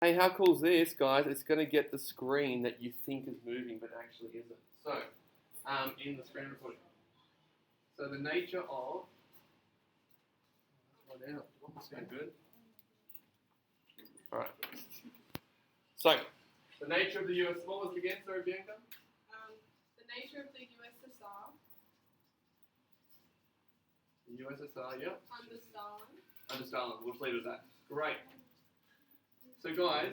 Hey, how cool is this, guys? It's going to get the screen that you think is moving, but actually isn't. So, in the screen recording. So the nature of... Sound good? Alright. So, the nature of the US... What was it again? Sorry, Bianca? The nature of the USSR. The USSR, yeah. Under Stalin. Under Stalin. We'll just leave it at that. Great. So, guys,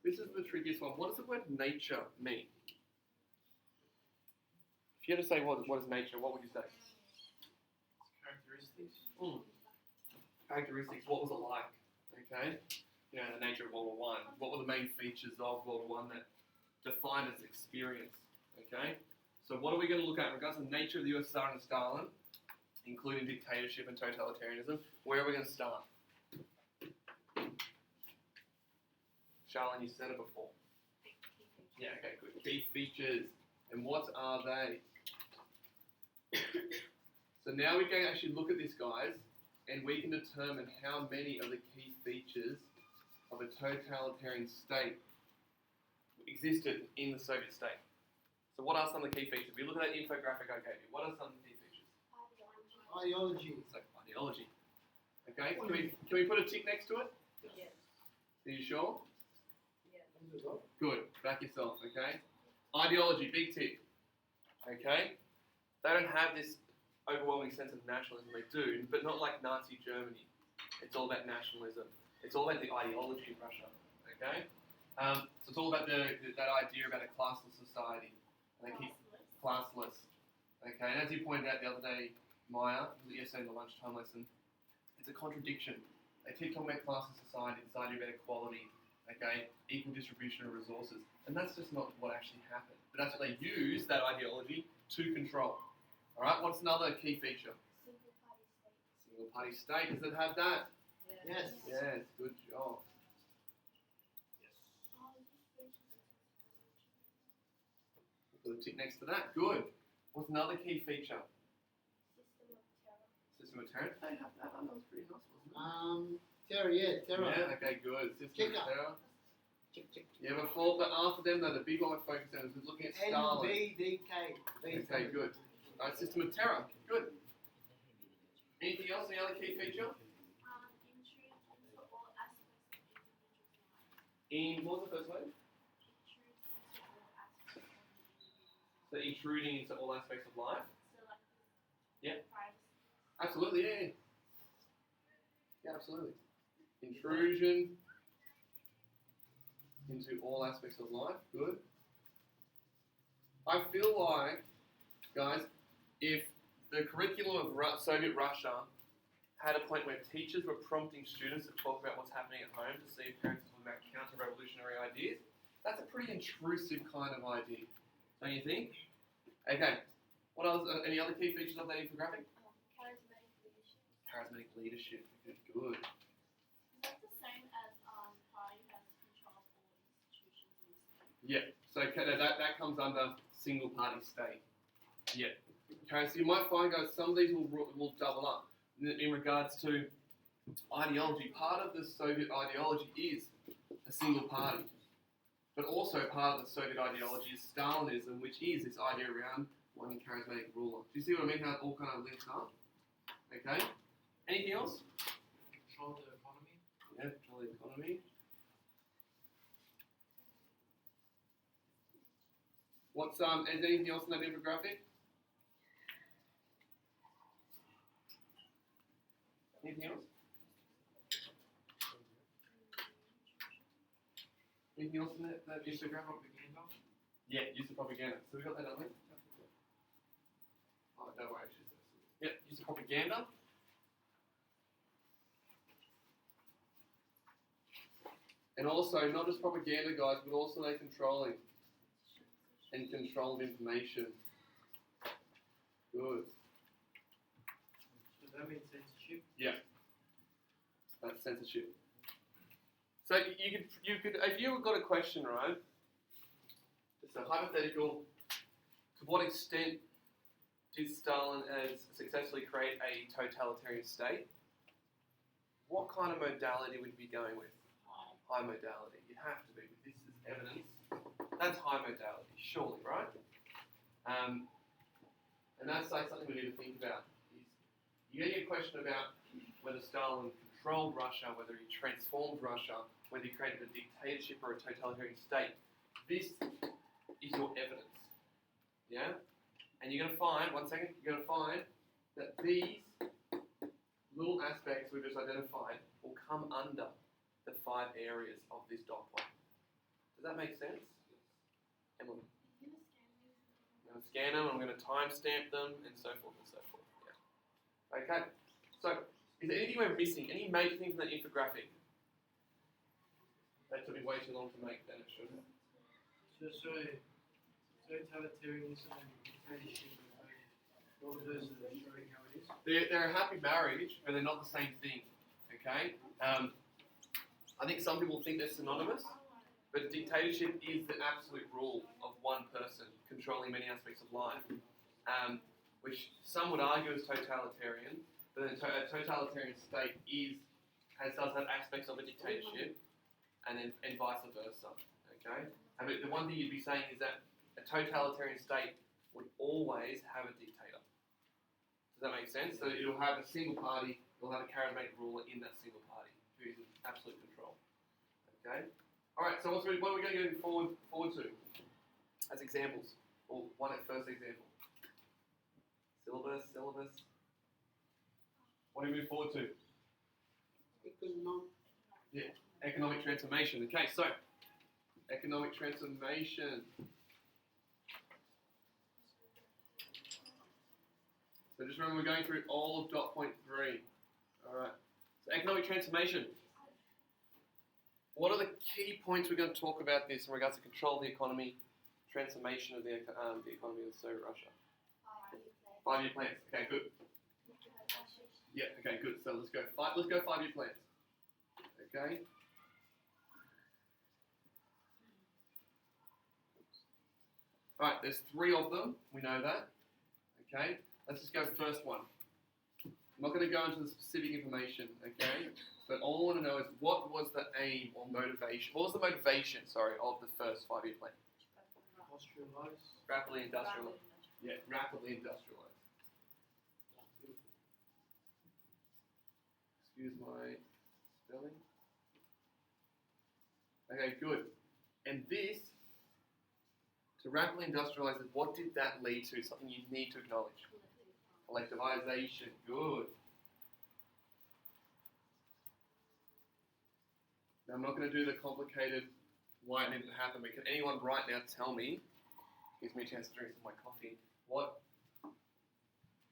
this is the trickiest one. What does the word nature mean? If you had to say what is nature, what would you say? Characteristics. Characteristics. What was it like? Okay. You know, the nature of World War I. What were the main features of World War I that defined its experience? Okay. So what are we going to look at in regards to the nature of the USSR and Stalin, including dictatorship and totalitarianism? Where are we going to start? Charlene, you said it before. Yeah, okay, good. Key features. And what are they? So now we can actually look at this, guys, and we can determine how many of the key features of a totalitarian state existed in the Soviet state. So what are some of the key features? If you look at that infographic I gave you, what are some of the key features? Ideology. So, ideology. Okay, can we put a tick next to it? Yes. Are you sure? Yes. Good. Back yourself, okay? Ideology, big tick. Okay? They don't have this overwhelming sense of nationalism. They do, but not like Nazi Germany. It's all about nationalism. It's all about the ideology of Russia. Okay? So it's all about that idea about a classless society. And they keep classless. Okay? And as you pointed out the other day, Maya, yesterday in the lunchtime lesson, it's a contradiction. They keep talking about classless society, this idea about equality, okay, equal distribution of resources. And that's just not what actually happened. But that's what they use, that ideology, to control. Alright, what's another key feature? Single party state. Does it have that? Yes. Yes, good job. Put a tick next to that. Good. What's another key feature? System of terror. They have that. That was pretty nice, wasn't it? Terror. Yeah, okay, good. System of terror. Check. Yeah, before, but after them, though, the big one we're focusing on is looking at Stalin. NVDK. Okay, good. Alright, system of terror. Good. Anything else? Any other key feature? What was the first word? So intruding into all aspects of life? Yeah. Absolutely, yeah. Yeah, absolutely. Intrusion into all aspects of life. Good. I feel like, guys, if the curriculum of Soviet Russia had a point where teachers were prompting students to talk about what's happening at home, to see if parents are talking about counter-revolutionary ideas, that's a pretty intrusive kind of idea, don't you think? Okay. What else? Any other key features of that infographic? Charismatic leadership. Charismatic leadership. Good. Is that the same as party has control of all institutions in the state? Yeah. So that comes under single party state. Yeah. Okay. So you might find, guys, some of these will double up in regards to ideology. Part of the Soviet ideology is a single party, but also part of the Soviet ideology is Stalinism, which is this idea around one charismatic ruler. Do you see what I mean? How it all kind of links up? Okay. Anything else? Control the economy. Yeah, control the economy. What's is there anything else in that infographic? Anything else? Anything else in that infographic? Propaganda. Yeah, use of propaganda. So we got that, haven't we? Oh, don't worry. Yeah, use of propaganda. And also, not just propaganda, guys, but also they're controlling and control of information. Good. Does that mean censorship? Yeah. That's censorship. So you could if you got a question, right? It's a hypothetical. To what extent did Stalin successfully create a totalitarian state? What kind of modality would you be going with? high modality. You have to be. This is evidence. That's high modality, surely, right? And that's like something we need to think about. Is you get a question about whether Stalin controlled Russia, whether he transformed Russia, whether he created a dictatorship or a totalitarian state. This is your evidence. Yeah? And you're going to find, one second, you're going to find that these little aspects we've just identified will come under the 5 areas of this dot plot. Does that make sense? Emily? I'm going to scan them, I'm going to timestamp them, and so forth and so forth. Yeah. Okay, so is there anything we're missing? Any major things in that infographic? That took me way too long to make, then it should have. So totalitarianism and dictatorship, all of those are showing how it is. They're a happy marriage, but they're not the same thing. Okay? I think some people think they're synonymous, but dictatorship is the absolute rule of one person controlling many aspects of life, which some would argue is totalitarian, but a totalitarian state does have aspects of a dictatorship, and vice versa. Okay? But the one thing you'd be saying is that a totalitarian state would always have a dictator. Does that make sense? So it'll have a single party, it'll have a charismatic ruler in that single party who is in absolute control. Okay? Alright, so what are we going to go forward to as examples? Or one at first example. Syllabus. What do we move forward to? Economic transformation. Okay, so economic transformation. So just remember we're going through all of dot point 3. Alright. So economic transformation. What are the key points we're going to talk about this in regards to control of the economy, transformation of the economy of Soviet Russia? 5-year plans. Okay, good. Yeah, okay, good. So let's go 5-year plans. Okay. Alright, there's 3 of them. We know that. Okay. Let's just go first one. I'm not going to go into the specific information, okay? But all I want to know is what was the aim or motivation? What was the motivation, of the first 5-year plan? Industrialize. Rapidly industrialize. Yeah, rapidly industrialize. Excuse my spelling. Okay, good. And this, to rapidly industrialize, what did that lead to? Something you need to acknowledge. Collectivization. Good. Now, I'm not going to do the complicated why it needed to happen, but can anyone right now tell me, gives me a chance to drink some of my coffee,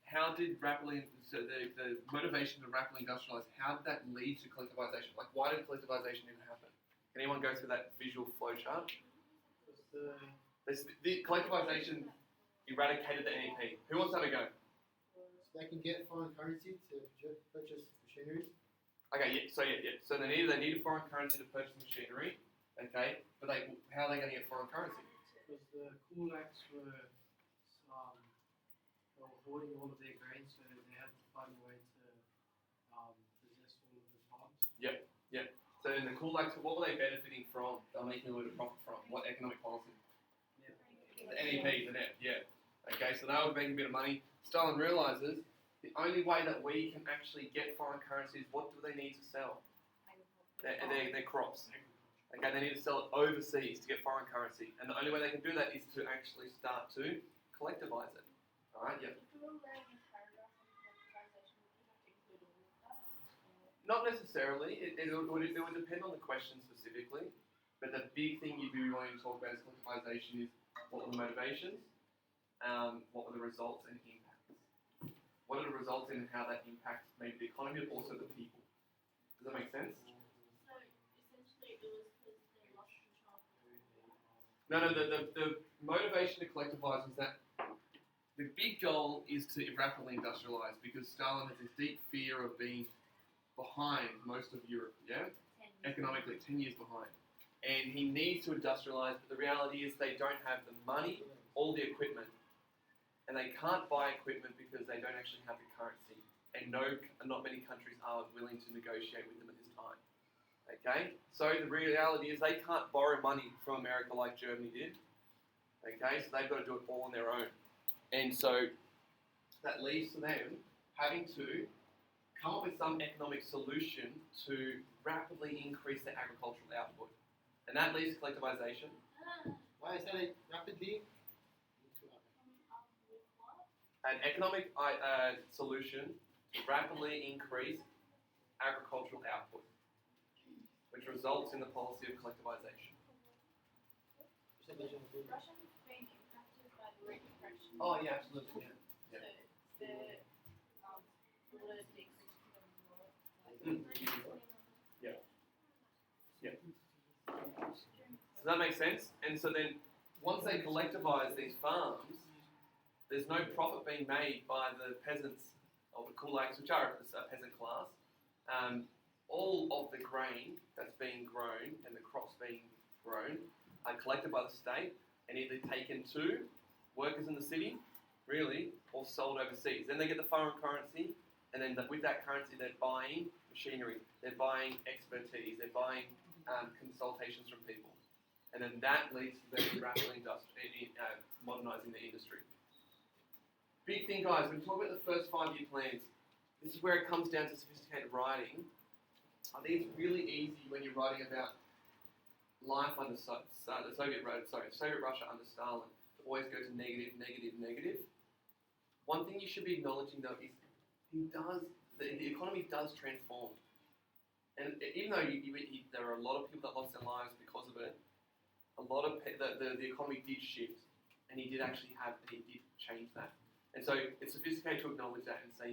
how did the motivation to rapidly industrialize, how did that lead to collectivization? Like, why did collectivization even happen? Can anyone go through that visual flowchart? The collectivization eradicated the NEP. Who wants to have a go? So they can get foreign currency to purchase machinery. Okay, So they needed foreign currency to purchase machinery. Okay, but how are they going to get foreign currency? Because the gulags were hoarding all of their grain, so they had to find a way to possess all of the farms. Yep. So in the gulags, what were they benefiting from? They were making a little bit of profit from. What economic policy? Yeah. The NEP, the net. Yeah. Okay, so they were making a bit of money. Stalin realizes the only way that we can actually get foreign currency is what do they need to sell? Their crops. Okay, they need to sell it overseas to get foreign currency. And the only way they can do that is to actually start to collectivize it. Alright, yeah. Not necessarily. It would depend on the question specifically. But the big thing you'd be wanting to talk about is collectivization is what were the motivations, what were the results and impacts. What are the results in how that impacts maybe the economy but also the people? Does that make sense? So essentially it was because they lost control. No, the motivation to collectivize was that the big goal is to rapidly industrialize because Stalin has this deep fear of being behind most of Europe, yeah? Economically, 10 years behind. And he needs to industrialize, but the reality is they don't have the money or the equipment. And they can't buy equipment because they don't actually have the currency. And not many countries are willing to negotiate with them at this time. Okay, so the reality is they can't borrow money from America like Germany did. Okay, so they've got to do it all on their own. And so that leads to them having to come up with some economic solution to rapidly increase their agricultural output. And that leads to collectivization. Why is that a rapidly? An economic solution to rapidly increase agricultural output, which results in the policy of collectivization. Russia's being impacted by the Reconstruction. Oh yeah, absolutely. Yeah. So the water decreased even more. Yeah. Yeah. So that makes sense. And so then, once they collectivize these farms, there's no profit being made by the peasants or the gulags, which are a peasant class. All of the grain that's being grown and the crops being grown are collected by the state and either taken to workers in the city, really, or sold overseas. Then they get the foreign currency, and then with that currency they're buying machinery, they're buying expertise, they're buying consultations from people. And then that leads to them rapidly modernising the industry. Big thing, guys, when we talk about the first 5-year plans, this is where it comes down to sophisticated writing. I think it's really easy when you're writing about life under Soviet Russia under Stalin to always go to negative, negative, negative. One thing you should be acknowledging though is the economy does transform. And even though there are a lot of people that lost their lives because of it, a lot of the economy did shift, and he did change that. And so it's sophisticated to acknowledge that and say,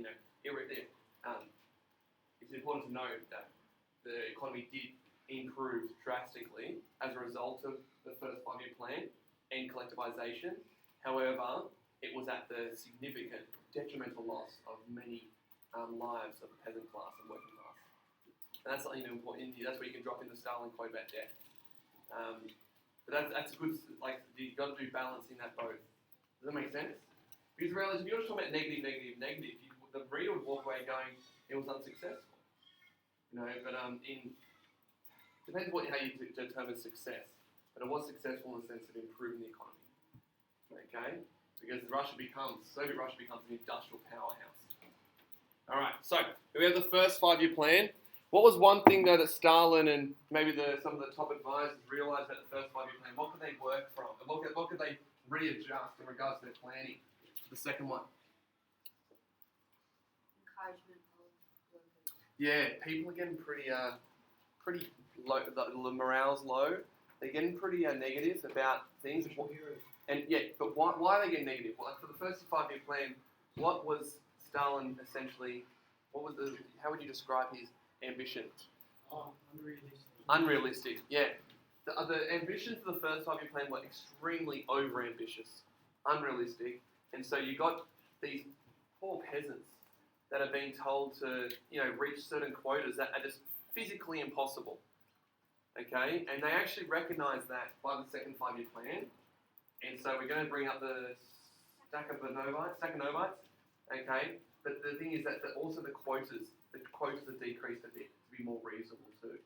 it's important to know that the economy did improve drastically as a result of the first 5-year plan and collectivization. However, it was at the significant detrimental loss of many lives of the peasant class and working class. And that's something important. That's where you can drop in the Stalin quote about death. But that's good. Like you've got to do balancing that both. Does that make sense? Because realize if you're just talking about negative, negative, negative, the reader would walk away going, it was unsuccessful. But depends how you determine success. But it was successful in the sense of improving the economy. Okay? Because Soviet Russia becomes an industrial powerhouse. Alright, so we have the first 5-year plan. What was one thing though that Stalin and maybe some of the top advisors realised about the first 5-year plan? What could they work from? And what could they readjust in regards to their planning? The second one. Encouragement of workers. Yeah, people are getting pretty low. The morale's low. They're getting pretty negative about things. And yeah, but why are they getting negative? Well, like for the first 5-year plan, what was Stalin essentially? How would you describe his ambition? Unrealistic. Unrealistic. Yeah. The ambitions for the first 5-year plan were extremely over-ambitious, unrealistic. And so you got these poor peasants that are being told to, reach certain quotas that are just physically impossible. Okay, and they actually recognise that by the second 5-year plan. And so we're going to bring up the Stakhanovites. Okay, but the thing is that also the quotas are decreased a bit to be more reasonable too.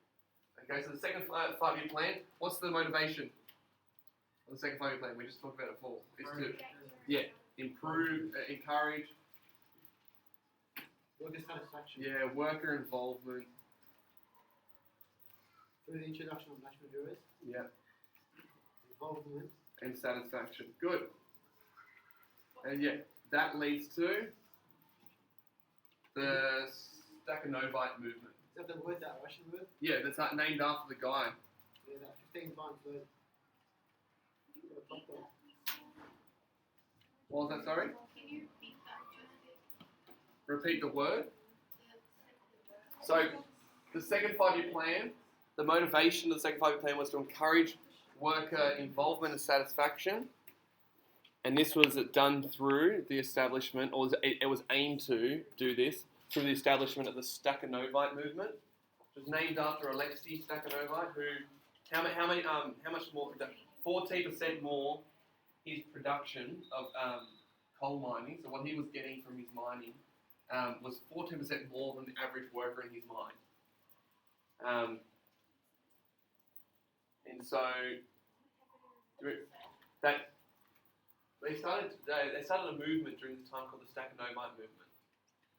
Okay, so the second 5-year plan. What's the motivation of the second 5-year plan? We just talked about it before. It's to improve, encourage. Worker satisfaction. Yeah, worker involvement. Through the introduction of national heroes. Yeah. Involvement. And satisfaction. Good. And yeah, that leads to the Stakhanovite movement. Is that the word, that Russian word? Yeah, that's named after the guy. Yeah, that 15 times word. What was that, sorry? Can you repeat that? Repeat the word. So, the second 5-year plan, the motivation of the second 5-year plan was to encourage worker involvement and satisfaction. And this was done through the establishment, or it was aimed to do this, through the establishment of the Stakhanovite movement, which was named after Alexei Stakhanovite, who, how much more, 14% more his production of coal mining, so what he was getting from his mining, was 14% more than the average worker in his mine. And so that they started a movement during this time called the Stakhanovite movement.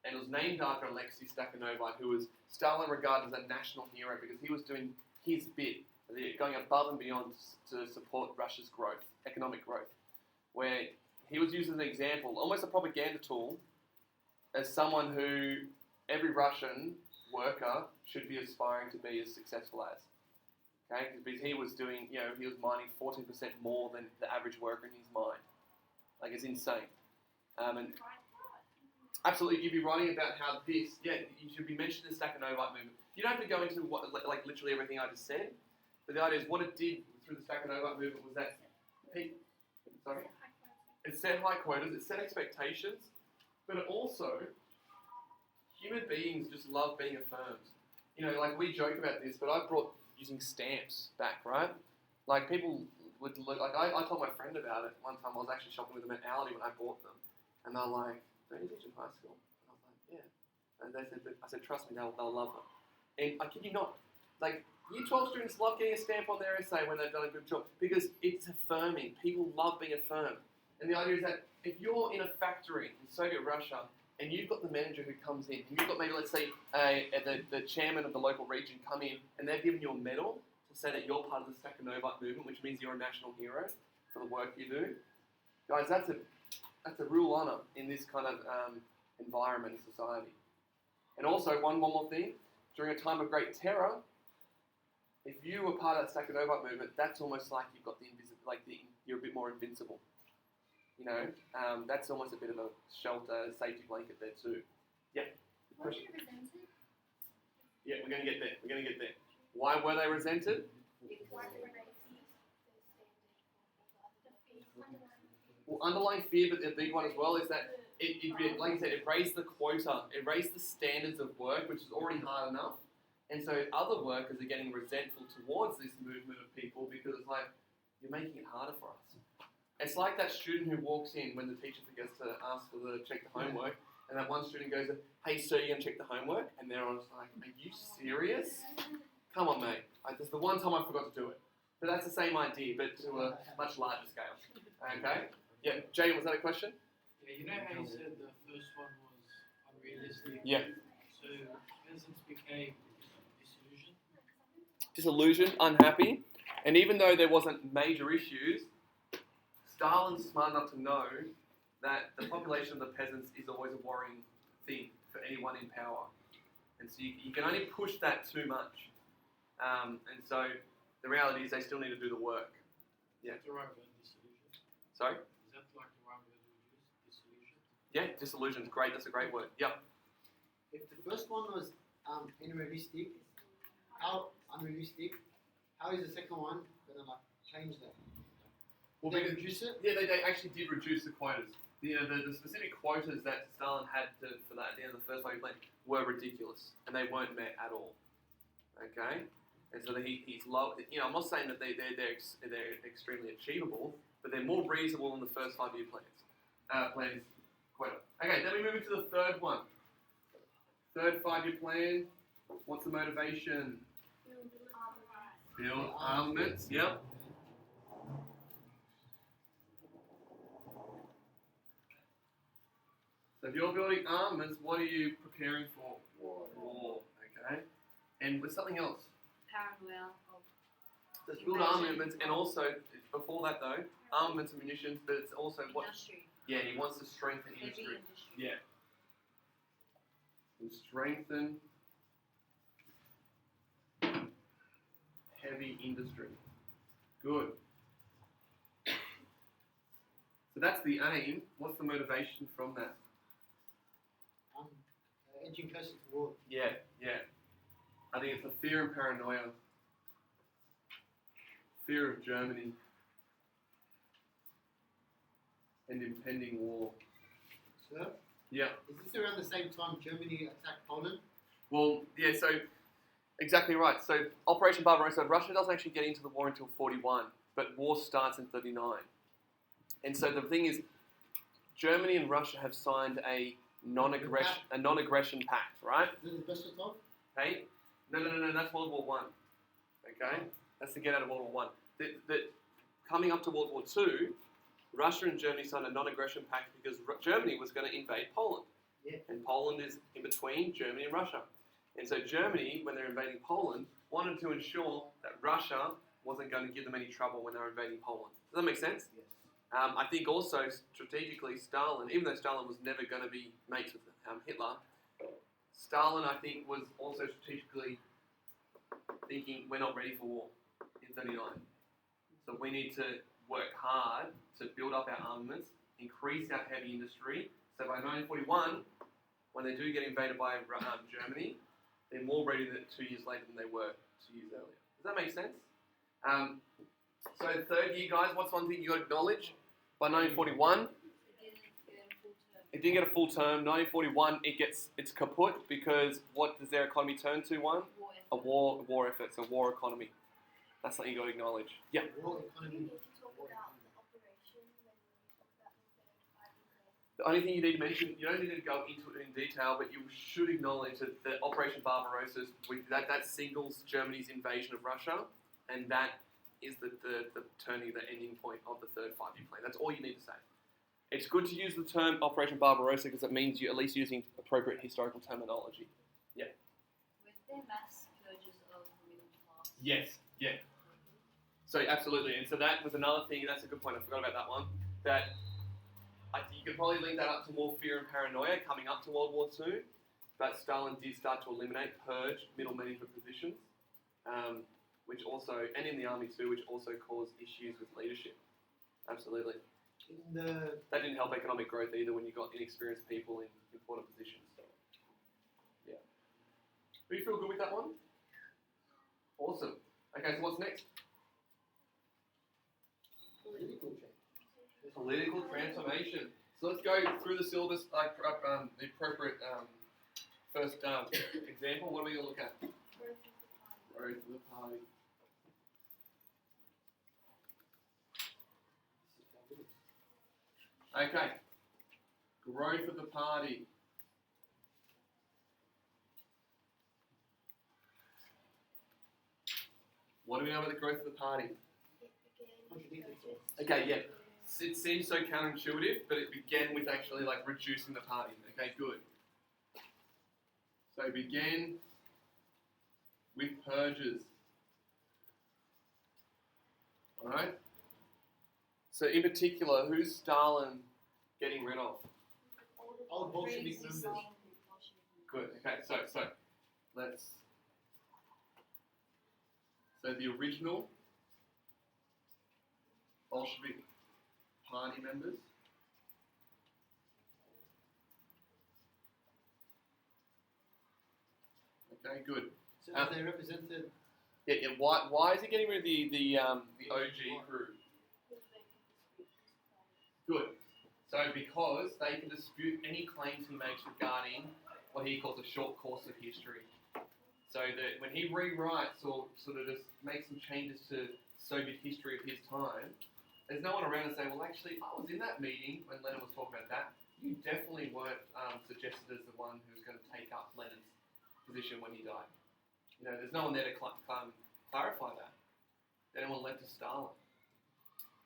And it was named after Alexei Stakhanovite, who was Stalin regarded as a national hero because he was doing his bit, going above and beyond to support Russia's growth, economic growth, where he was used as an example, almost a propaganda tool, as someone who every Russian worker should be aspiring to be as successful as. Okay, because he was doing, he was mining 14% more than the average worker in his mine. Like, it's insane. And absolutely, you'd be writing about how this, you should be mentioning the Stakhanovite movement. You don't have to go into like literally everything I just said, but the idea is what it did through the Stakhanovite movement was that it set high quotas, it set expectations, but it also, human beings just love being affirmed. Like we joke about this, but I brought using stamps back, right? Like people would look, like I told my friend about it one time. I was actually shopping with them at Aldi when I bought them, and they're like, "Don't you teach in high school?" And I was like, "Yeah." And they said, I said, "Trust me, they'll love them." And I kid you not, like Year 12 students love getting a stamp on their essay when they've done a good job because it's affirming. People love being affirmed. And the idea is that if you're in a factory in Soviet Russia and you've got the manager who comes in, and you've got maybe, let's say, the chairman of the local region come in, and they've given you a medal to say that you're part of the Stakhanovite movement, which means you're a national hero for the work you do. Guys, that's a real honour in this kind of environment and society. And also, one more thing, during a time of great terror, if you were part of that Stakhanovite movement, that's almost like you've got you're a bit more invincible. That's almost a bit of a shelter, safety blanket there too. Yeah. Were they resented? Yeah, we're going to get there. Why were they resented? Because they raised the Well, underlying fear, but the big one as well is that it like I said, it raised the quota, it raised the standards of work, which is already hard enough. And so other workers are getting resentful towards this movement of people because it's like, you're making it harder for us. It's like that student who walks in when the teacher forgets to ask for check the homework, and that one student goes, "Hey sir, you gonna check the homework?" And they're all just like, "Are you serious? Come on, mate. This is the one time I forgot to do it." But that's the same idea, but to a much larger scale. Okay? Yeah, Jay, was that a question? Yeah, you know how you said the first one was unrealistic? Yeah. So peasants became disillusioned? Disillusioned, unhappy, and even though there wasn't major issues, Stalin's smart enough to know that the population of the peasants is always a worrying thing for anyone in power. And so you can only push that too much. And so the reality is they still need to do the work. Yeah. Is that the right word, disillusion? Sorry? Is that like the right word to use, disillusion? Yeah, disillusioned. Great. That's a great word. Yeah. If the first one was unrealistic, how is the second one gonna change that? Well, They because- reduce it? Yeah, they actually did reduce the quotas. The specific quotas that Stalin had for that at the end of the First Five-Year Plan were ridiculous, and they weren't met at all. Okay, and so he's low. I'm not saying that they're extremely achievable, but they're more reasonable than the first 5-year plans quota. Okay, then we move into the third one. Third 5-year plan. What's the motivation? Build armaments. Yep. So if you're building armaments, what are you preparing for? War. Okay. And with something else. Paranoia of Let's build armaments, and also, before that though, armaments and munitions, but it's also what? industry, Yeah, he wants to strengthen heavy industry. industry. Yeah. And strengthen heavy industry. Good. So that's the aim. What's the motivation from that? Edging closer to war. Yeah. I think it's the fear and paranoia. Fear of Germany. And impending war. Sir? Yeah. Is this around the same time Germany attacked Poland? Well, yeah, so exactly right. So Operation Barbarossa, Russia doesn't actually get into the war until 41, but war starts in 39. And so the thing is, Germany and Russia have signed a non-aggression pact, right? Is it the best of all? Hey? No, that's World War One. Okay? That's to get out of World War One. That coming up to World War Two, Russia and Germany signed a non-aggression pact because Germany was going to invade Poland. Yeah. And Poland is in between Germany and Russia. And so Germany, when they're invading Poland, wanted to ensure that Russia wasn't going to give them any trouble when they were invading Poland. Does that make sense? Yes. I think also strategically Stalin, even though Stalin was never going to be mates with Hitler, Stalin I think was also strategically thinking we're not ready for war in 39. So we need to work hard to build up our armaments, increase our heavy industry. So by 1941, when they do get invaded by Germany, they're more ready than 2 years later than they were 2 years earlier. Does that make sense? So third year, guys, what's one thing you got to acknowledge? By 1941, it didn't get a full term. 1941, it's kaput because what does their economy turn to? A war effort, so war economy. That's something you got to acknowledge. Yeah. War Do economy. you need to talk about the operation when we talk about the 5 The only thing you need to mention, you don't need to go into it in detail, but you should acknowledge that the Operation Barbarossa, that signals Germany's invasion of Russia, and that is the turning, the ending point of the third 5-year plan. That's all you need to say. It's good to use the term Operation Barbarossa because it means you're at least using appropriate historical terminology. With their mass purges of the middle class. Yes, yeah. So absolutely, and so that was another thing, that's a good point, I forgot about that one, that you could probably link that up to more fear and paranoia coming up to World War II, but Stalin did start to eliminate, purge middle management positions, which also, and in the army too, which also caused issues with leadership. Absolutely. That didn't help economic growth either when you got inexperienced people in important positions. Yeah. Do you feel good with that one? Awesome. Okay, so what's next? Political transformation. So let's go through the syllabus, like the appropriate first example. What are we going to look at? Growth of the party. Okay. Growth of the party. What do we know about the growth of the party? Okay, yeah. It seems so counterintuitive, but it began with actually like reducing the party. Okay, good. So began with purges. Alright? So in particular, who's Stalin getting rid of? All Bolshevik members. Good. Okay, so let's. So the original Bolshevik party members. Okay, good. So are they represented? Yeah. Why is he getting rid of the OG crew? Good. So because they can dispute any claims he makes regarding what he calls a short course of history. So that when he rewrites or sort of just makes some changes to Soviet history of his time, there's no one around to say, well, actually, I was in that meeting when Lenin was talking about that. You definitely weren't suggested as the one who was going to take up Lenin's position when he died. You know, there's no one there to clarify that. Anyone left to Stalin.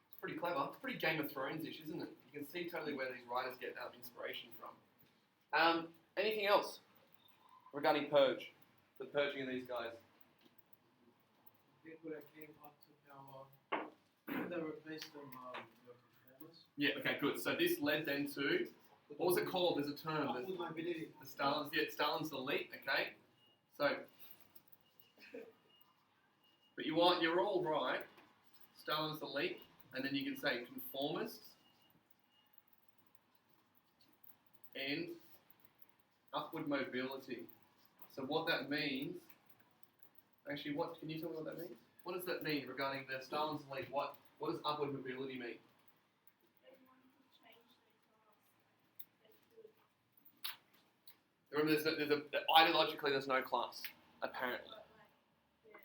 It's pretty clever. It's pretty Game of Thrones-ish, isn't it? You can see totally where these writers get inspiration from. Anything else regarding purge? The purging of these guys. People that came up to power, they replaced them with reformers. Yeah, okay, good. So this led then to, what was it called? There's a term. Upward mobility. The Stalin's, yeah, Stalin's elite, okay? So, but you're all right. Stalin's elite, and then you can say conformists and upward mobility. So what that means, actually, can you tell me what that means? What does that mean regarding the Stalin's elite? What does upward mobility mean? Remember, ideologically, there's no class, apparently.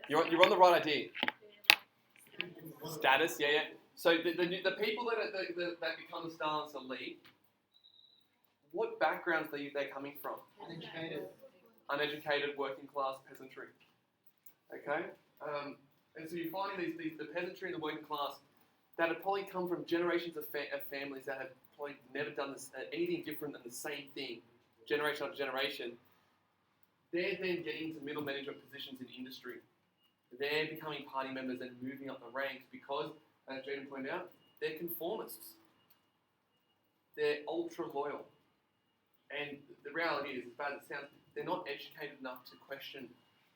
You're on the right idea. Status, yeah. So the people that become the Stalin's elite, what backgrounds are they coming from? Uneducated. Uneducated, working class peasantry. Okay? And so you're finding the peasantry and the working class that have probably come from generations of families that have probably never done anything different than the same thing, generation after generation. They're then getting to middle management positions in industry. They're becoming party members and moving up the ranks because, as Jaden pointed out, they're conformists. They're ultra loyal. And the reality is, as bad as it sounds, they're not educated enough to question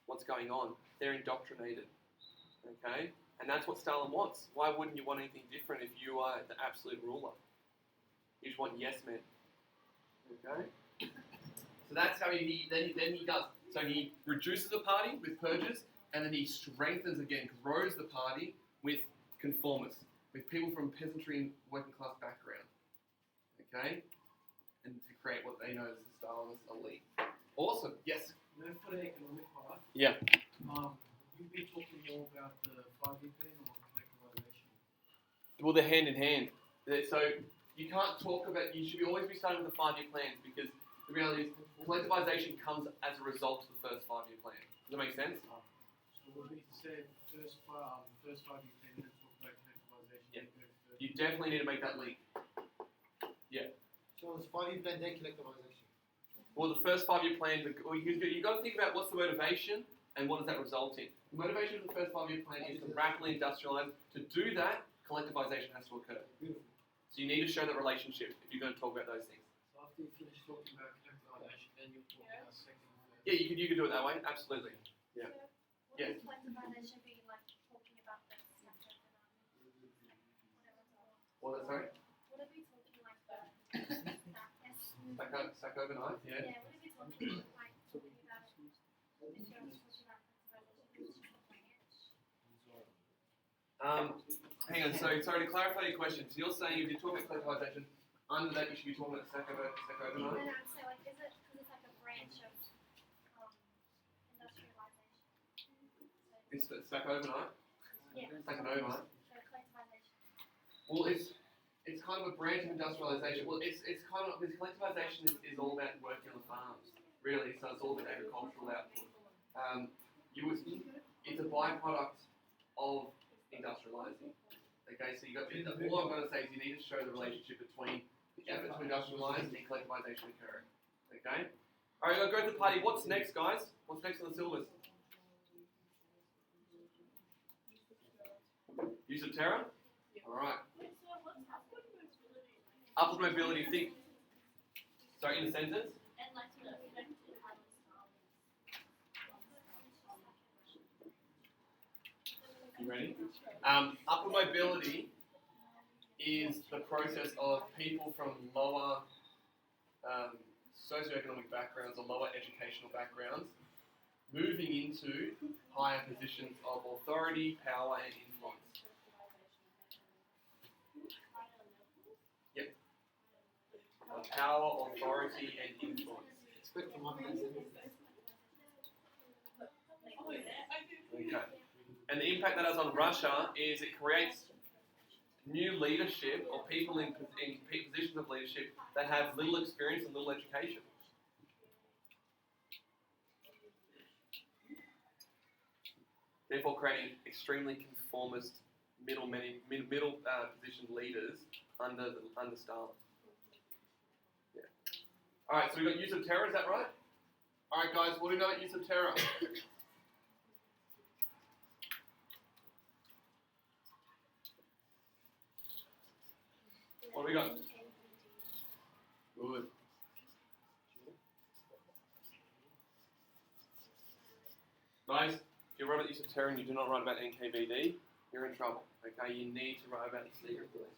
what's going on. They're indoctrinated. Okay? And that's what Stalin wants. Why wouldn't you want anything different if you are the absolute ruler? You just want yes men. Okay? So that's how he does. So he reduces the party with purges, and then he strengthens again, grows the party with conformists, with people from peasantry and working class background. Okay? And to create what they know as the Stalinist elite. Awesome. Yes? You know, for the economic part, Yeah. you've been talking more about the 5-year plan or collectivization. Well, they're hand in hand. So you can't talk about, you should always be starting with the 5-year plans because the reality is collectivization comes as a result of the first 5-year plan. Does that make sense? So would we say first 5-year plan, then talk about collectivization? Yeah. Then go You definitely need to make that leap. So it's 5-year plan, then collectivization. Well, the first 5-year plan, you've got to think about what's the motivation and what does that result in. The motivation of the first 5-year plan is to rapidly industrialize. To do that, collectivization has to occur. Beautiful. So you need to show that relationship if you're going to talk about those things. So after you finish talking about collectivization, then you'll talk about second and third. Yeah, you can do it that way, absolutely. Yeah. So Yeah. would collectivization be like talking about the sector What was that, sorry? would it be talking like the Stack overnight, yeah. yeah, would it be talking like talking about it if you're talking about collectivization, it's just a branch? Hang on, so sorry to clarify your question. So you're saying if you're talking about collectivization, under that you should be talking about stack And overnight? then I'd say like, is it because it's like a branch of industrialization? It's stack overnight? Yeah. Stack and overnight? So collectivization. Well, it's kind of a branch of industrialization. Well, it's kind of, because collectivization is all about working on the farms, really. So it's all about agricultural output. It's a byproduct of industrializing. Okay, so all I'm going to say is you need to show the relationship between the effort to industrialize and collectivization occurring. Okay? Alright, go to the party. What's next, guys? What's next on the syllabus? Use of terror? Alright. Wait, so what's upward mobility? Upward mobility, think. Sorry, in a sentence? And like to affect it how it's You ready? Upward mobility is the process of people from lower socioeconomic backgrounds or lower educational backgrounds moving into higher positions of authority, power, and influence. Yep. Of power, authority, and influence. Expect from one person. Okay. And the impact that has on Russia is it creates new leadership or people in positions of leadership that have little experience and little education. Therefore creating extremely conformist middle position leaders under Stalin. Yeah. Alright, so we've got use of terror, is that right? Alright guys, what do we know about use of terror? What do we got? Good. Guys, if you write about use of terror and you do not write about NKVD, you're in trouble. Okay, you need to write about the secret police.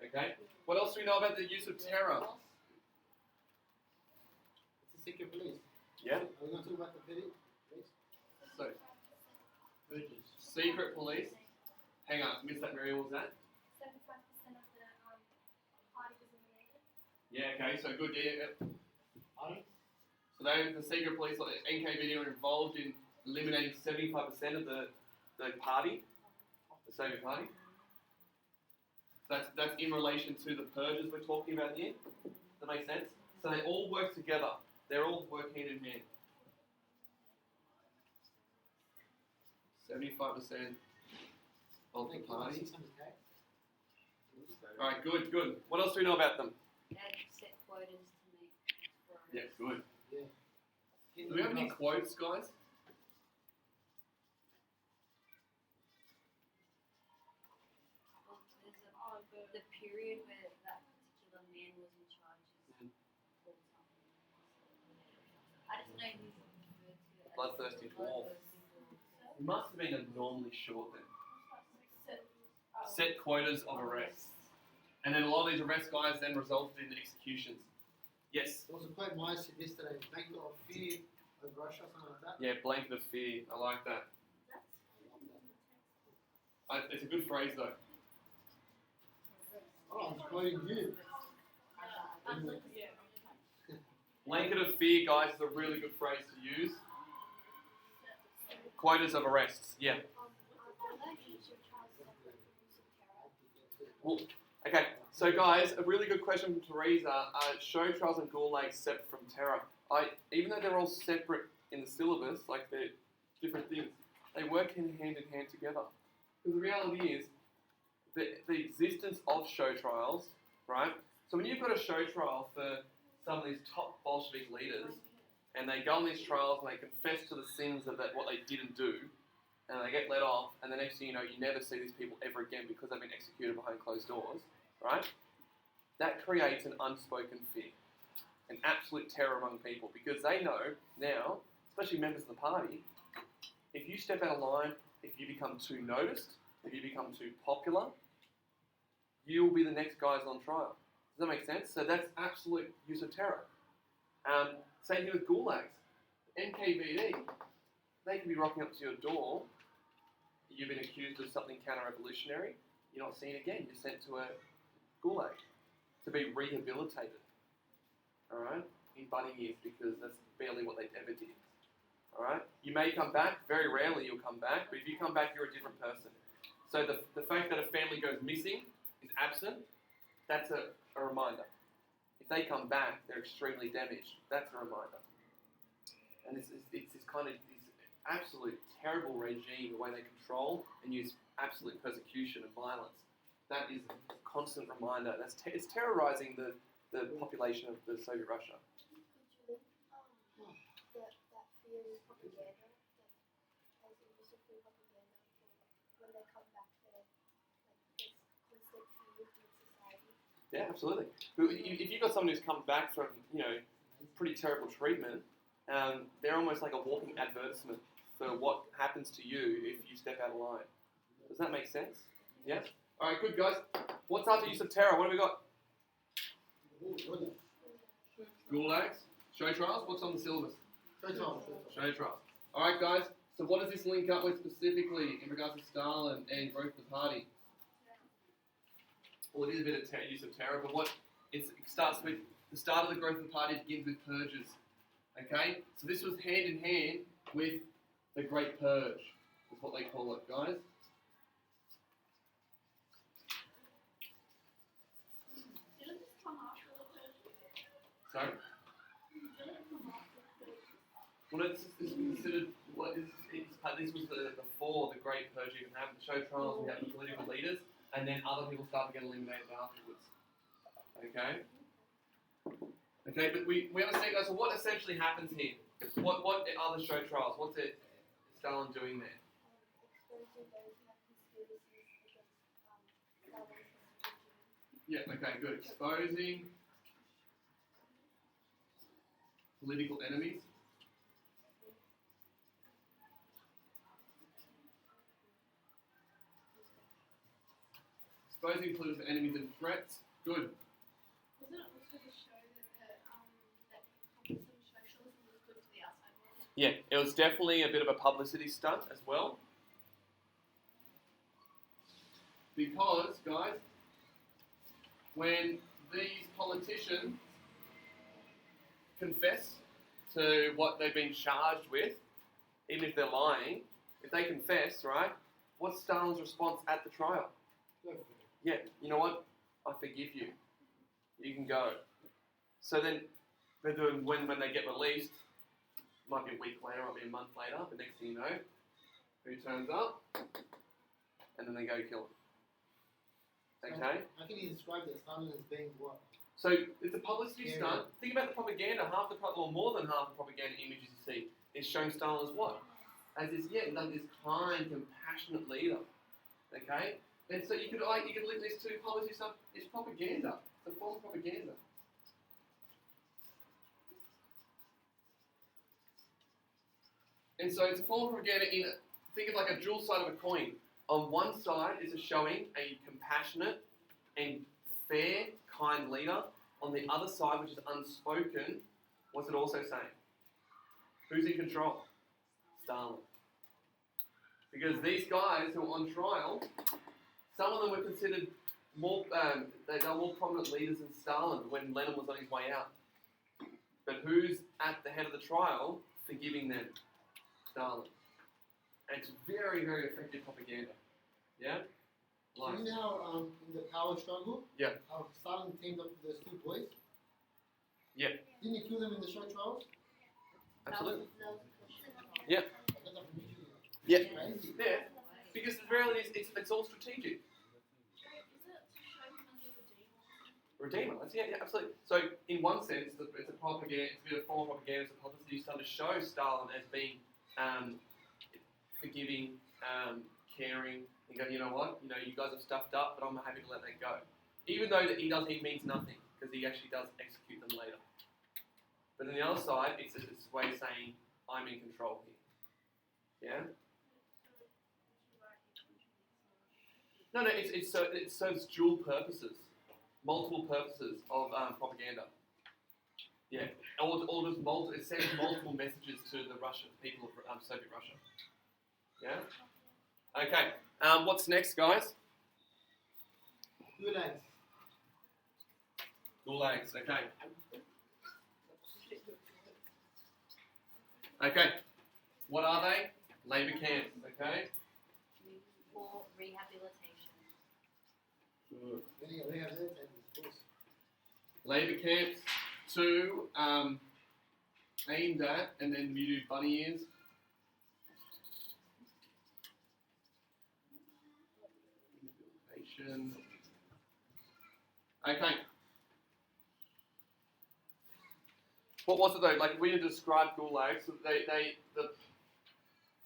Okay? What else do we know about the use of terror? It's the secret police. Yeah? Are we going to talk about the police? So, Purges. secret police. Hang on, missed that, Mary, what was that? 75% of the party was eliminated. Yeah, okay, so good, yeah. Pardon? So the secret police, like NKVD, are involved in eliminating 75% of the party, the Soviet party. So that's in relation to the purges we're talking about here. Does that make sense? So they all work together. They're all working in hand. 75% of the party. 600K. Alright, good, good. What else do we know about them? They had set quotas to meet. Yeah, good. Yeah. Do we have any quotes, guys? Well, there's the period where that particular man was in charge is full time. I just know he's referred to as Bloodthirsty dwarf. bloodthirsty dwarf. It must have been abnormally short then. So, Set quotas of arrests. And then a lot of these arrest guys then resulted in executions. Yes? There was a quote Maya said yesterday, blanket of fear over Russia, something like that. Yeah, blanket of fear. I like that. It's a good phrase though. Oh, I'm quoting you. Blanket of fear, guys, is a really good phrase to use. Quotas of arrests. Yeah. Well, okay, so guys, a really good question from Teresa. Show trials and gulags separate from terror. Even though they're all separate in the syllabus, like they're different things, they work hand in hand together. Because the reality is, the existence of show trials, right? So when you've got a show trial for some of these top Bolshevik leaders, and they go on these trials and they confess to the sins of what they didn't do, and they get let off, and the next thing you know, you never see these people ever again because they've been executed behind closed doors, right? That creates an unspoken fear, an absolute terror among people, because they know now, especially members of the party, if you step out of line, if you become too noticed, if you become too popular, you will be the next guys on trial. Does that make sense? So that's absolute use of terror. Same thing with gulags. NKVD, they can be rocking up to your door. You've been accused of something counter-revolutionary. You're not seen again. You're sent to a gulag to be rehabilitated. All right, in bunny years, because that's barely what they ever did. All right, you may come back. Very rarely you'll come back, but if you come back, you're a different person. So the fact that a family goes missing, is absent, that's a reminder. If they come back, they're extremely damaged. That's a reminder. And it's this kind of this absolute terrible regime, the way they control and use absolute persecution and violence. That is a constant reminder. It's terrorizing the population of the Soviet Russia. That fear is propaganda, as in just a fear propaganda for when they come back to this constant fear in society. Yeah, absolutely. If you've got someone who's come back from, pretty terrible treatment, they're almost like a walking advertisement for what happens to you if you step out of line. Does that make sense? Yeah? All right, good, guys. What's after use of terror? What have we got? Gulags, show trials. What's on the syllabus? Show trials. All right, guys. So what does this link up with specifically in regards to Stalin and growth of the party? Well, it is a bit of use of terror, but it starts with the start of the growth of the party begins with purges. Okay, so this was hand in hand with the Great Purge, is what they call it, guys. Didn't this come after the purge? Sorry. Didn't it come after the purge? Well, this is considered this was before the Great Purge even happened. The show trials, we have the political leaders, and then other people start to get eliminated afterwards. Okay. Okay, but we understand, guys. So what essentially happens here? What are the show trials? What's Stalin doing there? Exposing those who have conspiracies against Stalin's regime. Yeah. Okay. Good. Exposing political enemies. Exposing political enemies and threats. Good. Wasn't it also to show that communism, socialism was good to the outside world? Yeah, it was definitely a bit of a publicity stunt as well. Because, guys, when these politicians confess to what they've been charged with, even if they're lying, if they confess, right, what's Stalin's response at the trial? Yeah, you know what? I forgive you. You can go. So then, they're doing when they get released, might be a week later, might be a month later, the next thing you know, who turns up, and then they go kill him. Okay? How can you describe the Stalin as being what? So it's a publicity Yeah. stunt. Think about the propaganda. Or more than half the propaganda images you see is showing Stalin as what? As this kind, compassionate leader. Okay? And so you could link this to publicity stunt. It's propaganda. It's a form of propaganda. And so it's a form of propaganda think of like a dual side of a coin. On one side is showing a compassionate and fair, kind leader. On the other side, which is unspoken, what's it also saying? Who's in control? Stalin. Because these guys who are on trial, some of them were considered more, they were more prominent leaders than Stalin when Lenin was on his way out. But who's at the head of the trial forgiving them? Stalin. And it's very, very effective propaganda. Yeah? So you know how in the power struggle, Yeah. how Stalin teamed up with those two boys? Yeah. Didn't he kill them in the show trials? Absolutely. That was a question. Yeah. I got that from YouTube. Yeah. Crazy. Yeah. Because the reality is it's all strategic. Redeemer. Yeah, absolutely. So in one sense, it's a propaganda. It's a bit of a form of propaganda. It's a publicity stunt to show Stalin as being forgiving, caring. And go, you know what? You know, you guys have stuffed up, but I'm happy to let that go. Even though that he means nothing, because he actually does execute them later. But on the other side, it's a way of saying I'm in control here. Yeah. No. It serves dual purposes. Multiple purposes of propaganda. Yeah, or just it sends multiple messages to the people of Soviet Russia. Yeah. Okay. What's next, guys? Gulags. Gulags. Okay. Okay. What are they? Labor camps. Okay. For rehabilitation. Good. We have that, of course. Labor camps. 2, aimed at, and then you do bunny ears. Okay. What was it though? Like we described gulags, so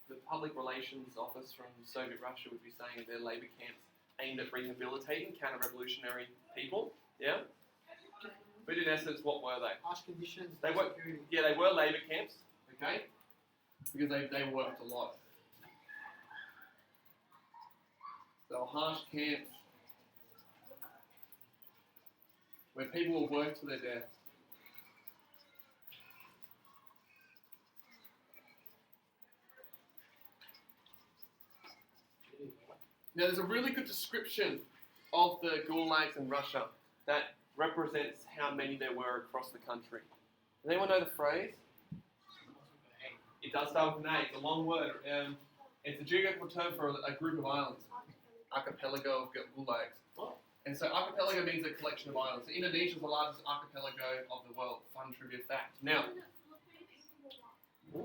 the public relations office from Soviet Russia would be saying they're labor camps aimed at rehabilitating counter-revolutionary people. Yeah. But in essence, what were they? Harsh conditions. They were, security. yeah, they were labour camps, okay? Because they worked a lot. So harsh camps where people will work to their death. Now there's a really good description of the gulags in Russia that represents how many there were across the country. Does anyone know the phrase? It does start with an A. It's a long word. It's a geographical term for a group of islands. Archipelago of gulags. What? And so archipelago means a collection of islands. So Indonesia is the largest archipelago of the world. Fun trivia fact. Now,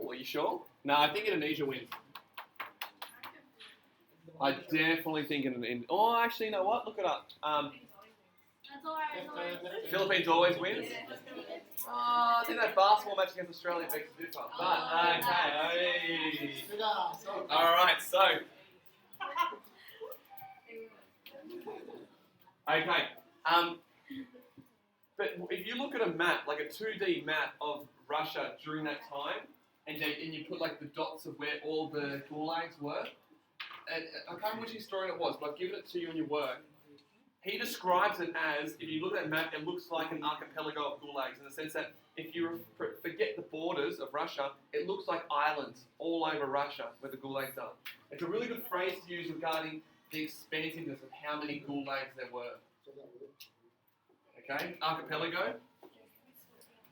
are you sure? No, I think Indonesia wins. I definitely think Indonesia. Oh, actually, you know what? Look it up. Philippines always wins. Oh, I think that basketball match against Australia makes a difference. But okay. All right. So. Okay. But if you look at a map, like a 2D map of Russia during that time, and you put like the dots of where all the gulags were, and I can't remember which historian it was, but I've given it to you in your work. He describes it as, if you look at that map, it looks like an archipelago of gulags in the sense that if you forget the borders of Russia, it looks like islands all over Russia where the gulags are. It's a really good phrase to use regarding the expansiveness of how many gulags there were. Okay, archipelago.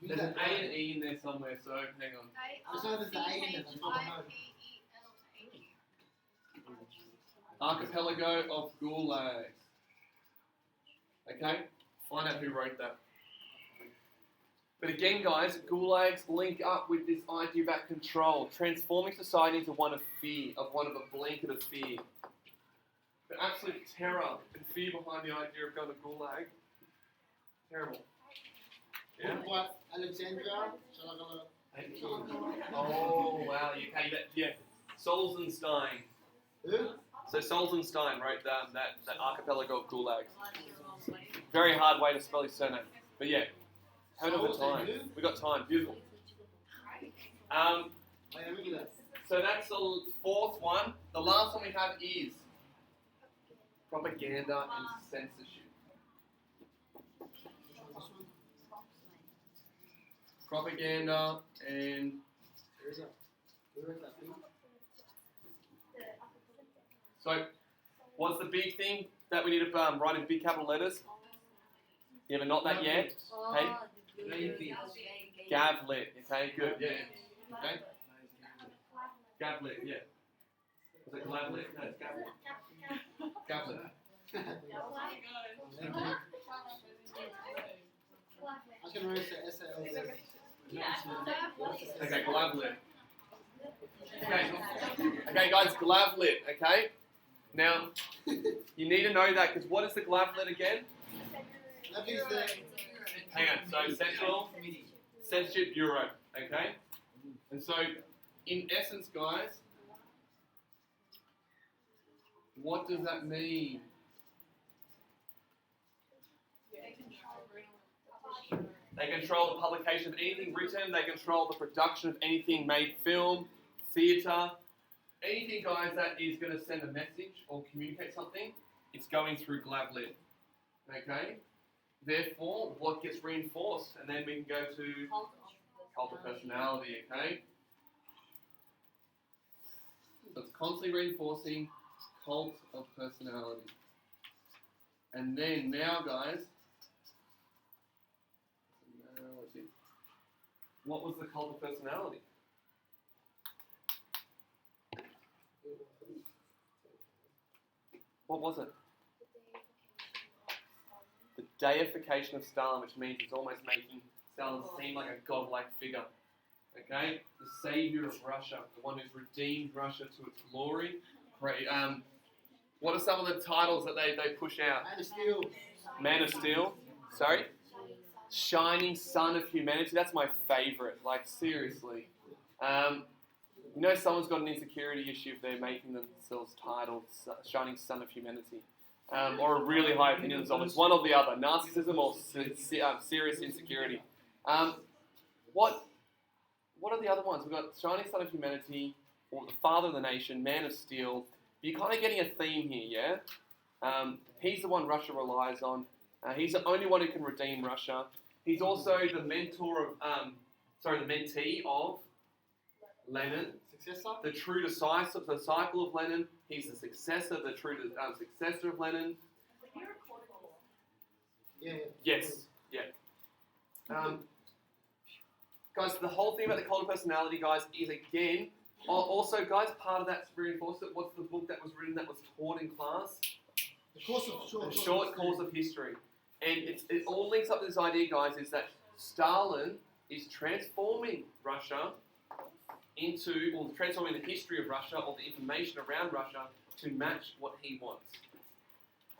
There's an A and E in there somewhere, so hang on. I saw there's an A in it. I don't know. Archipelago of gulags. Okay, find out who wrote that. But again, guys, gulags link up with this idea about control, transforming society into one of fear, of a blanket of fear. The absolute terror and fear behind the idea of going to gulag. Terrible. Yeah. What Alexandria? Shall I go? Oh wow. Yeah. Solzhenitsyn. Who? So Solzhenitsyn wrote that archipelago of gulags. Very hard way to spell his surname. But yeah. Haven't got time. We got time. Beautiful. So that's the fourth one. The last one we have is propaganda and censorship. Propaganda and so what's the big thing that we need to write in big capital letters? You haven't not that yet? Hey? Gavlet. Okay, good. Yeah. Okay. Gavlet. Yeah. Was it Glavlet? No, it's Gavlet. Gavlet. I was going to say SAL. Okay, Glavlet. Okay, guys, Glavlet. Okay. Now, you need to know that because what is the Glavlet again? Hang on. So Central Censorship Bureau. Okay. And so, in essence, guys, what does that mean? They control the publication of anything written. They control the production of anything made film, theatre, anything, guys, that is going to send a message or communicate something. It's going through Glavlet. Okay. Therefore, what gets reinforced, and then we can go to cult of personality. Okay. So it's constantly reinforcing cult of personality. And then now, guys, what was the cult of personality? What was it? The deification of Stalin, which means it's almost making Stalin seem like a godlike figure. Okay? The savior of Russia, the one who's redeemed Russia to its glory. Great. What are some of the titles that they push out? Man of Steel. Man of Steel. Sorry? Shining Sun of Humanity. That's my favourite. Like, seriously. You know someone's got an insecurity issue if they're making themselves titled Shining Sun of Humanity. Or a really high opinion of themselves. It's one or the other. Narcissism or serious insecurity. What are the other ones? We've got Shining Sun of Humanity, or the Father of the Nation, Man of Steel. You're kind of getting a theme here, yeah? He's the one Russia relies on. He's the only one who can redeem Russia. He's also the mentor of, the mentee of Lenin. Successor? The true disciple of Lenin. He's the successor, the true successor of Lenin. Yeah. Yes, yeah. Guys, the whole thing about the cult of personality, guys, is again, also, guys, part of that's reinforced it. What's the book that was written that was taught in class? The Short Course of History. And it all links up to this idea, guys, is that Stalin is transforming Russia transforming the history of Russia or the information around Russia to match what he wants.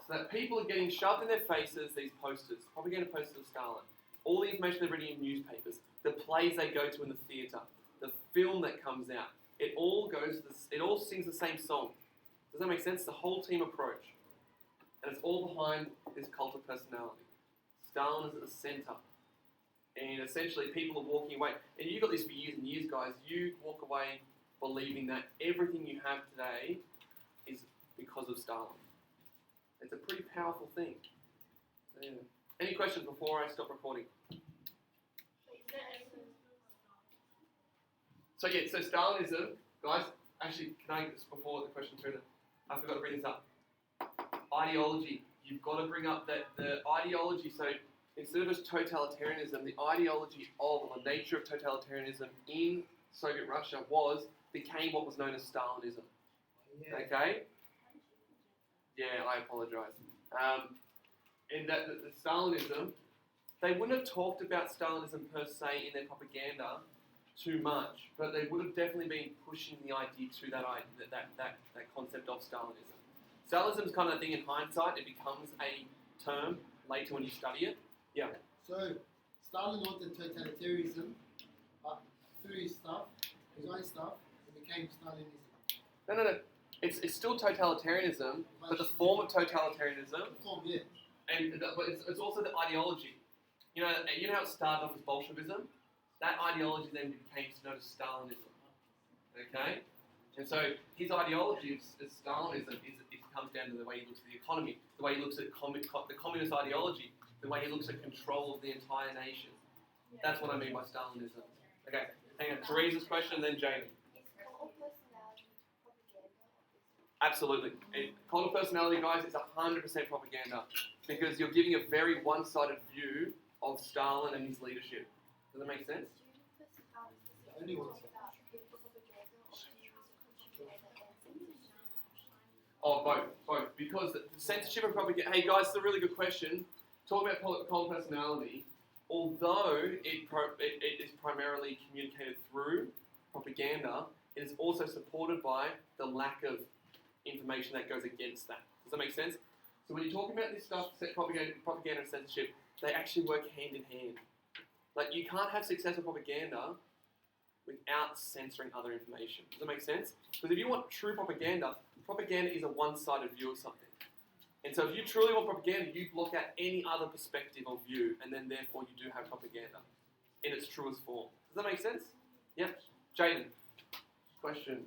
So that people are getting shoved in their faces these posters, propaganda posters of Stalin, all the information they're reading in newspapers, the plays they go to in the theatre, the film that comes out. It all sings the same song. Does that make sense? The whole team approach. And it's all behind this cult of personality. Stalin is at the centre. And essentially people are walking away. And you've got this for years and years, guys. You walk away believing that everything you have today is because of Stalin. It's a pretty powerful thing. So, yeah. Any questions before I stop recording? So Stalinism, guys, actually, can I just before the question through I forgot to bring this up. Ideology. You've got to bring up that the ideology, so instead of just totalitarianism, the ideology of or the nature of totalitarianism in Soviet Russia became what was known as Stalinism. Yeah. Okay? Yeah, I apologise. And that the Stalinism they wouldn't have talked about Stalinism per se in their propaganda too much, but they would have definitely been pushing the idea to that concept of Stalinism. Stalinism is kind of a thing in hindsight. It becomes a term later when you study it. Yeah. So Stalin wanted totalitarianism, but through his own stuff, it became Stalinism. No. It's still totalitarianism, but the form of totalitarianism, Yeah. but it's also the ideology. You know how it started off as Bolshevism? That ideology then became known as Stalinism. Okay? And so his ideology is Stalinism comes down to the way he looks at the economy, the way he looks at the communist ideology, the way he looks at control of the entire nation. That's what I mean by Stalinism. Okay, hang on. Teresa's question and then Jamie. Absolutely. Cult of personality, guys, is 100% propaganda because you're giving a very one-sided view of Stalin and his leadership. Does that make sense? Oh, both. Because censorship and propaganda. Hey, guys, it's a really good question. Talking about cult of personality, although it is primarily communicated through propaganda, it is also supported by the lack of information that goes against that. Does that make sense? So when you're talking about this stuff, propaganda and censorship, they actually work hand in hand. Like, you can't have successful propaganda without censoring other information. Does that make sense? Because if you want true propaganda, propaganda is a one-sided view of something. And so if you truly want propaganda, you block out any other perspective or view, and then therefore you do have propaganda in its truest form. Does that make sense? Yep. Jaden, question.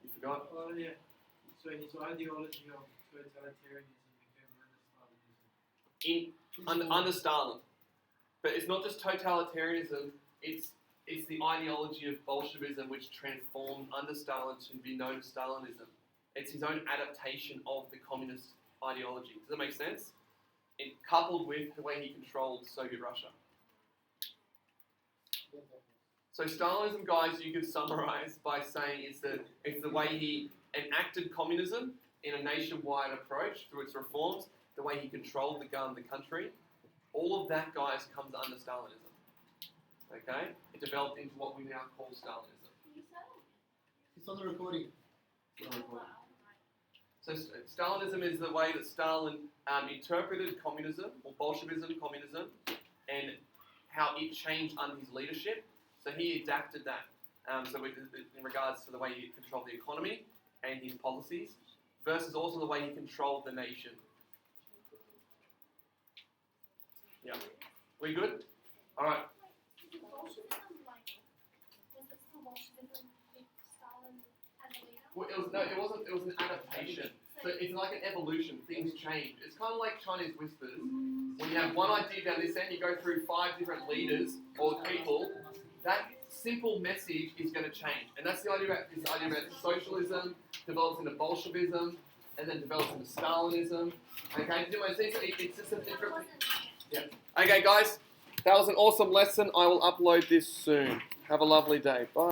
You forgot? Oh, yeah. So his ideology of totalitarianism became Stalinism. Under Stalin. But it's not just totalitarianism, it's the ideology of Bolshevism which transformed under Stalin to be known as Stalinism. It's his own adaptation of the communist ideology. Does that make sense? And coupled with the way he controlled Soviet Russia. So Stalinism, guys, you could summarize by saying it's the way he enacted communism in a nationwide approach through its reforms, the way he controlled the country. All of that, guys, comes under Stalinism. Okay? It developed into what we now call Stalinism. It's on the recording. So Stalinism is the way that Stalin interpreted communism, or Bolshevism, communism, and how it changed under his leadership. So he adapted that. In regards to the way he controlled the economy and his policies, versus also the way he controlled the nation. Yeah. We good? All right. Well, it wasn't. It was an adaptation. So it's like an evolution. Things change. It's kind of like Chinese whispers. When you have one idea down this end, you go through 5 different leaders or people. That simple message is going to change, and that's the idea about socialism develops into Bolshevism, and then develops into Stalinism. Okay, it's just a different. Yeah. Okay, guys, that was an awesome lesson. I will upload this soon. Have a lovely day. Bye.